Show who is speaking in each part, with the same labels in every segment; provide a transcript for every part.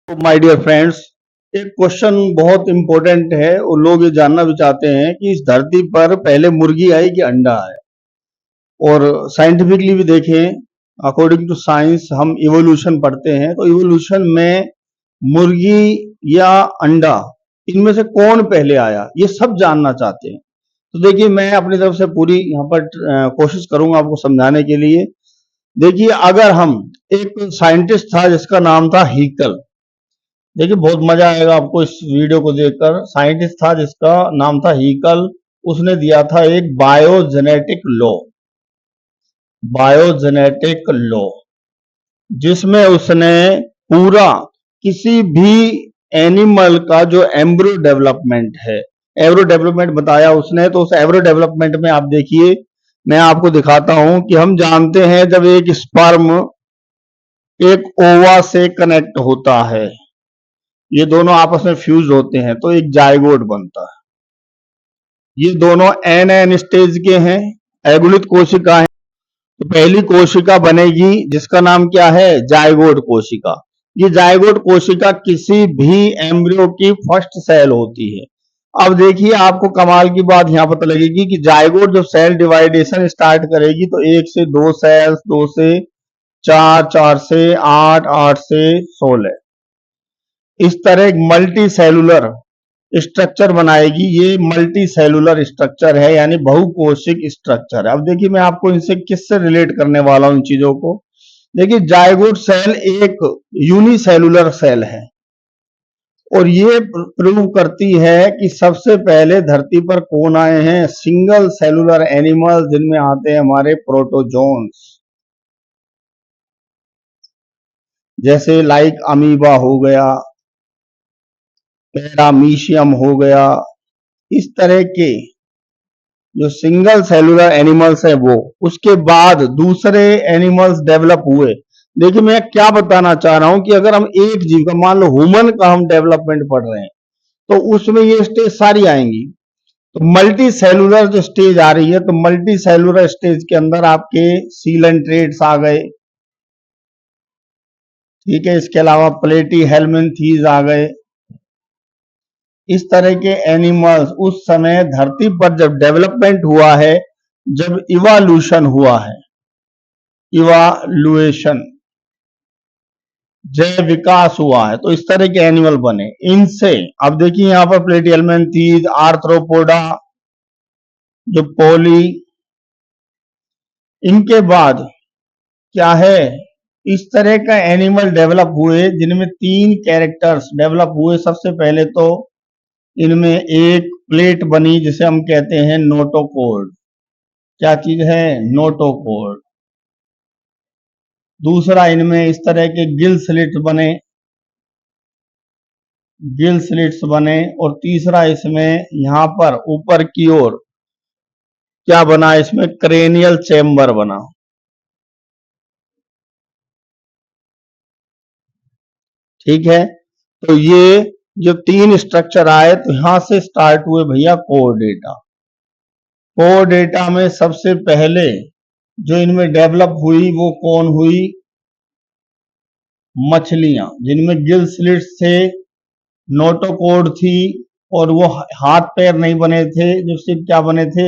Speaker 1: My dear friends, एक question बहुत important है और लोग ये जानना भी चाहते हैं कि इस धरती पर पहले मुर्गी आई कि अंडा आया। और साइंटिफिकली भी देखें, अकॉर्डिंग टू साइंस हम इवोल्यूशन पढ़ते हैं तो इवोल्यूशन में मुर्गी या अंडा इनमें से कौन पहले आया ये सब जानना चाहते हैं। तो देखिए, मैं अपनी तरफ से पूरी यहाँ पर कोशिश करूंगा आपको समझाने के लिए। देखिए, अगर हम एक साइंटिस्ट था जिसका नाम था हीकल। देखिए, बहुत मजा आएगा आपको इस वीडियो को देखकर। साइंटिस्ट था जिसका नाम था हीकल। उसने दिया था एक बायोजेनेटिक लॉ, जिसमें उसने पूरा किसी भी एनिमल का जो एम्ब्रियो डेवलपमेंट है, एम्ब्रियो डेवलपमेंट बताया उसने। तो उस एम्ब्रियो डेवलपमेंट में आप देखिए, मैं आपको दिखाता हूं कि हम जानते हैं जब एक स्पर्म एक ओवा से कनेक्ट होता है, ये दोनों आपस में फ्यूज होते हैं तो एक जायगोट बनता है। ये दोनों एन स्टेज के हैं, एगुलित कोशिका है। तो पहली कोशिका बनेगी जिसका नाम क्या है, जायगोट कोशिका। ये जायगोट कोशिका किसी भी एम्ब्रियो की फर्स्ट सेल होती है। अब देखिए, आपको कमाल की बात यहां पता लगेगी कि जायगोट जब सेल डिवाइडेशन स्टार्ट करेगी तो 1 से 2 सेल्स, 2 से 4, 4 से 8, 8 से 16, इस तरह एक मल्टी सेलुलर स्ट्रक्चर बनाएगी। ये मल्टी सेलुलर स्ट्रक्चर है, यानी बहुकोशिक स्ट्रक्चर है। अब देखिए, मैं आपको इनसे किससे रिलेट करने वाला हूं इन चीजों को। देखिए, जायगोट सेल एक यूनिसेलुलर सेल है और ये प्रूव करती है कि सबसे पहले धरती पर कौन आए हैं, सिंगल सेलुलर एनिमल, जिनमें आते हैं हमारे प्रोटोजोन्स, जैसे लाइक अमीबा हो गया, पैरामीशियम हो गया। इस तरह के जो सिंगल सेलुलर एनिमल्स है वो, उसके बाद दूसरे एनिमल्स डेवलप हुए। देखिए, मैं क्या बताना चाह रहा हूं कि अगर हम एक जीव का, मान लो ह्यूमन का हम डेवलपमेंट पढ़ रहे हैं, तो उसमें ये स्टेज सारी आएंगी। तो मल्टी सेलुलर जो स्टेज आ रही है, तो मल्टी सेलुलर स्टेज के अंदर आपके सीलेंट्रेट्स आ गए, ठीक है। इसके अलावा प्लेटी हेलमिन्थीज आ गए। इस तरह के एनिमल्स उस समय धरती पर जब डेवलपमेंट हुआ है, जब इवोल्यूशन हुआ है, इवोल्यूशन, जय विकास हुआ है, तो इस तरह के एनिमल बने इनसे। अब देखिए, यहां पर प्लेटियलमेंथीज, आर्थ्रोपोडा, जो पोली, इनके बाद क्या है, इस तरह का एनिमल डेवलप हुए जिनमें 3 कैरेक्टर्स डेवलप हुए। सबसे पहले तो इनमें एक प्लेट बनी जिसे हम कहते हैं नोटोकॉर्ड। क्या चीज है, नोटोकॉर्ड। दूसरा, इनमें इस तरह के गिल स्लिट्स बने। और तीसरा, इसमें यहां पर ऊपर की ओर क्या बना, इसमें क्रेनियल चेम्बर बना। ठीक है, तो ये जो 3 स्ट्रक्चर आए, तो यहां से स्टार्ट हुए भैया कोर्डेटा। कोर्डेटा में सबसे पहले जो इनमें डेवलप हुई वो कौन हुई, मछलियां, जिनमें गिल स्लिट्स थे, नोटोकॉर्ड थी, और वो हाथ पैर नहीं बने थे, जो सिर्फ क्या बने थे,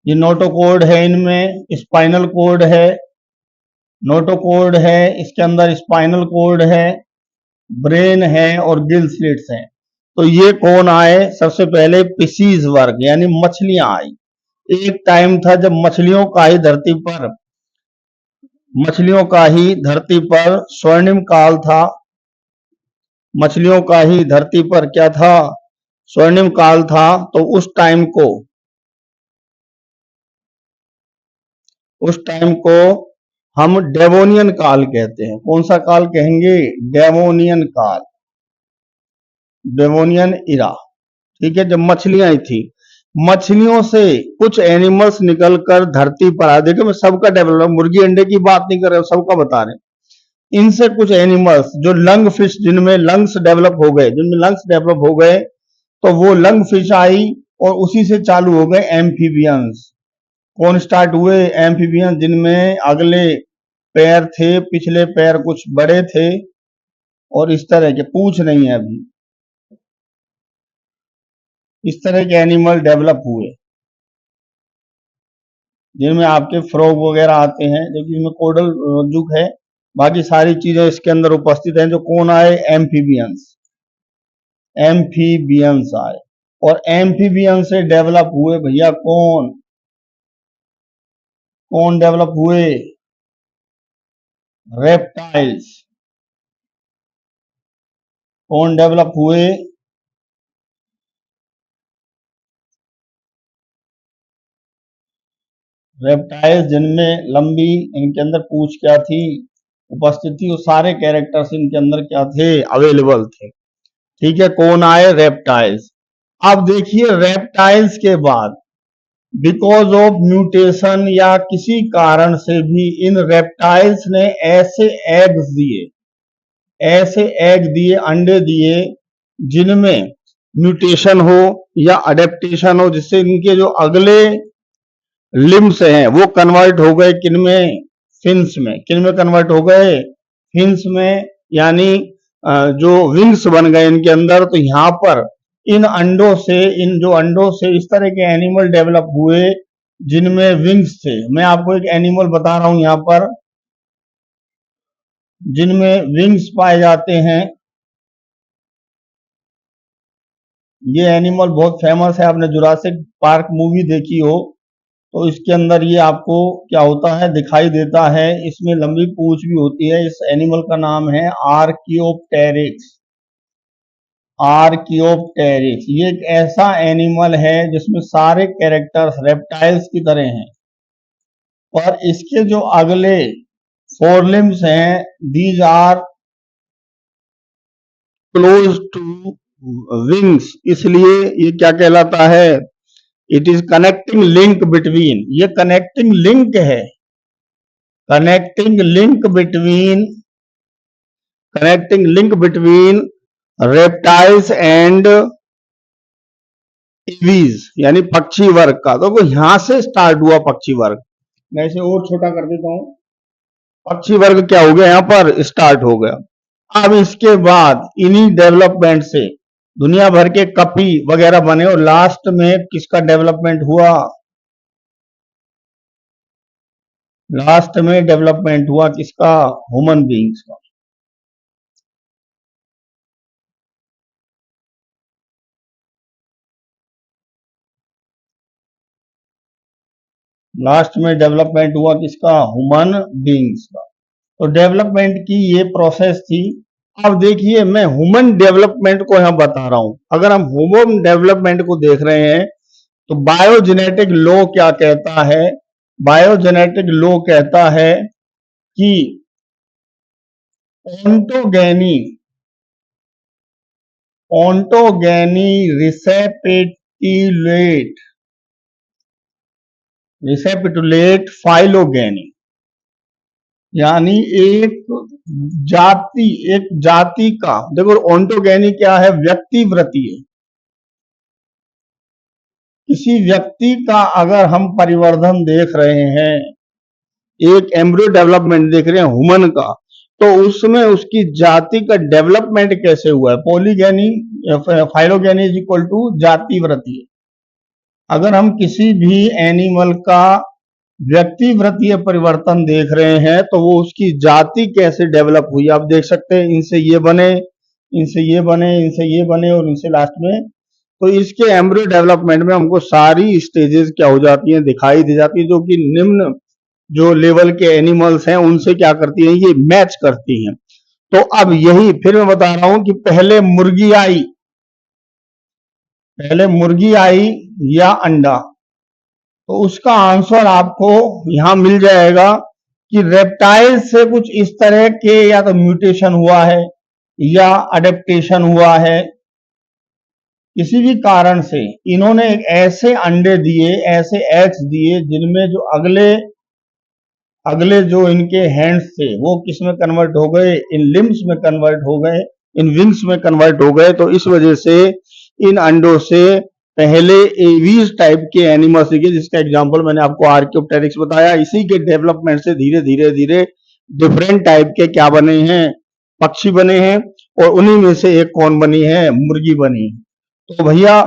Speaker 1: ये नोटोकॉर्ड है, इनमें स्पाइनल कॉर्ड है, नोटोकॉर्ड है, इसके अंदर स्पाइनल कॉर्ड है, ब्रेन है और गिल स्लिट्स हैं। तो ये कौन आए, सबसे पहले पिसीज वर्ग, यानी मछलियां आई। एक टाइम था जब मछलियों का ही धरती पर स्वर्णिम काल था। मछलियों का ही धरती पर क्या था, स्वर्णिम काल था। तो उस टाइम को हम डेवोनियन काल कहते हैं। कौन सा काल कहेंगे, डेवोनियन काल, डेवोनियन इरा। ठीक है, जब मछलियां थी, मछलियों से कुछ एनिमल्स निकलकर धरती पर आए। देखो, मैं सबका डेवलप, मुर्गी अंडे की बात नहीं कर रहे, सबका बता रहे हैं। इनसे कुछ एनिमल्स जो लंग फिश, जिनमें लंग्स डेवलप हो गए, तो वो लंग फिश आई और उसी से चालू हो गए एम्फीबियंस। कौन स्टार्ट हुए, एम्फीबियंस, जिनमें अगले पैर थे, पिछले पैर कुछ बड़े थे और इस तरह के, पूंछ नहीं है अभी, इस तरह के एनिमल डेवलप हुए जिनमें आपके फ्रॉग वगैरह आते हैं, जो कि इसमें कोडल युग है। बाकी सारी चीजें इसके अंदर उपस्थित हैं। जो कौन आए? एम्फीबियंस, एम्फीबियंस आए। और एम्फीबियंस से डेवलप हुए भैया कौन? कौन डेवलप हुए? रेप्टाइल्स। कौन डेवलप हुए? रेप्टाइल्स, जिनमें लंबी, इनके अंदर पूंछ क्या थी, उपस्थित थी। वो सारे कैरेक्टर्स इनके अंदर क्या थे? अवेलेबल थे। ठीक है, कौन आए? रेप्टाइल्स। अब देखिए, रेप्टाइल्स के बाद बिकॉज ऑफ म्यूटेशन या किसी कारण से भी इन रेप्टाइल्स ने ऐसे एग्स दिए, ऐसे एग दिए, अंडे दिए, जिनमें म्यूटेशन हो या अडेप्टेशन हो, जिससे इनके जो अगले लिम्स हैं वो कन्वर्ट हो गए किनमें? फिन्स में। किनमें कन्वर्ट हो गए? फिन्स में, यानी जो विंग्स बन गए इनके अंदर। तो यहां पर इन अंडों से, इन जो अंडों से इस तरह के एनिमल डेवलप हुए जिनमें विंग्स थे। मैं आपको एक एनिमल बता रहा हूं यहां पर, जिनमें विंग्स पाए जाते हैं। ये एनिमल बहुत फेमस है, आपने जुरासिक पार्क मूवी देखी हो तो इसके अंदर ये आपको क्या होता है? दिखाई देता है। इसमें लंबी पूंछ भी होती है। इस एनिमल का नाम है आर्कियोप्टेरिक्स। आर्कियोप्टेरिक्स ये एक ऐसा एनिमल है जिसमें सारे कैरेक्टर्स रेप्टाइल्स की तरह हैं, और इसके जो अगले फोर लिम्स हैं, these are close to wings, इसलिए ये क्या कहलाता है? It is connecting link between, ये कनेक्टिंग लिंक है, connecting link between, connecting link between reptiles and aves, यानी पक्षी वर्ग का। तो वो यहां से स्टार्ट हुआ पक्षी वर्ग। मैं इसे और छोटा कर देता हूं। पक्षी वर्ग क्या हो गया? यहां पर स्टार्ट हो गया। अब इसके बाद इन्हीं डेवलपमेंट से दुनिया भर के कपी वगैरह बने, और लास्ट में किसका डेवलपमेंट हुआ? लास्ट में डेवलपमेंट हुआ किसका? ह्यूमन बीइंग्स का। लास्ट में डेवलपमेंट हुआ किसका? ह्यूमन बीइंग्स का। तो डेवलपमेंट की ये प्रोसेस थी। अब देखिए, मैं ह्यूमन डेवलपमेंट को यहां बता रहा हूं। अगर हम ह्यूमन डेवलपमेंट को देख रहे हैं तो बायोजेनेटिक लॉ क्या कहता है? बायोजेनेटिक लॉ कहता है कि ओंटोगेनी, ओंटोगेनी रिसेपिटुलेट, रिसेपिटुलेट फाइलोगेनी, यानी जाति एक जाति का, देखो ओंटोगेनी क्या है? व्यक्ति वृत्ति है। किसी व्यक्ति का अगर हम परिवर्धन देख रहे हैं, एक एम्ब्रियो डेवलपमेंट देख रहे हैं ह्यूमन का, तो उसमें उसकी जाति का डेवलपमेंट कैसे हुआ है? पॉलीगेनी, फाइलोगेनी इज इक्वल टू जाति वृत्ति। अगर हम किसी भी एनिमल का व्यक्ति वृत्तीय परिवर्तन देख रहे हैं तो वो उसकी जाति कैसे डेवलप हुई आप देख सकते हैं। इनसे ये बने, इनसे ये बने, इनसे ये बने, और इनसे लास्ट में। तो इसके एम्ब्रियो डेवलपमेंट में हमको सारी स्टेजेस क्या हो जाती हैं? दिखाई दे जाती है, जो कि निम्न जो लेवल के एनिमल्स हैं उनसे क्या करती हैं? ये मैच करती हैं। तो अब यही फिर मैं बता रहा हूं कि पहले मुर्गी आई, पहले मुर्गी आई या अंडा? तो उसका आंसर आपको यहां मिल जाएगा कि रेप्टाइल से कुछ इस तरह के या तो म्यूटेशन हुआ है या अडेप्टेशन हुआ है। किसी भी कारण से इन्होंने एक ऐसे अंडे दिए, ऐसे एग्स दिए, जिनमें जो अगले अगले जो इनके हैंड्स थे वो किस में कन्वर्ट हो गए? इन लिम्स में कन्वर्ट हो गए, इन विंग्स में कन्वर्ट हो गए। तो इस वजह से इन अंडों से पहले एवीज टाइप के एनिमल्स दिखे, जिसका एग्जांपल मैंने आपको आर्कियोप्टेरिक्स बताया। इसी के डेवलपमेंट से धीरे धीरे धीरे डिफरेंट टाइप के क्या बने हैं, पक्षी बने हैं, और उन्हीं में से एक कौन बनी है, मुर्गी बनी। तो भैया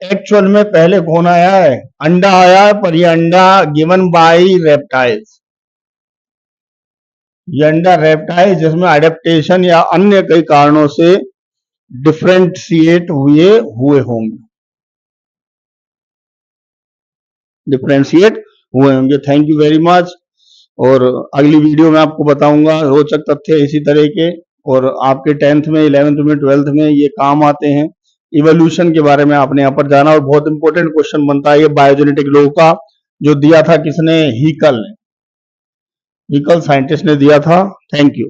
Speaker 1: एक्चुअल में पहले कौन आया है, अंडा आया है, पर ये अंडा गिवन बाय रेप्टाइल्स। ये अंडा रेप्टाइल जिसमें अडेप्टेशन या अन्य कई कारणों से डिफरेंशिएट हुए होंगे, डिफरेंशिएट हुए होंगे। Thank you very much. और अगली वीडियो में आपको बताऊंगा रोचक तथ्य इसी तरह के, और आपके 10th में, 11th में, 12th में ये काम आते हैं। इवोल्यूशन के बारे में आपने यहाँ पर जाना, और बहुत इंपॉर्टेंट क्वेश्चन बनता है ये बायोजेनेटिक लॉ का, जो दिया था किसने, हीकल ने, हीकल साइंटिस्ट ने दिया था। Thank you.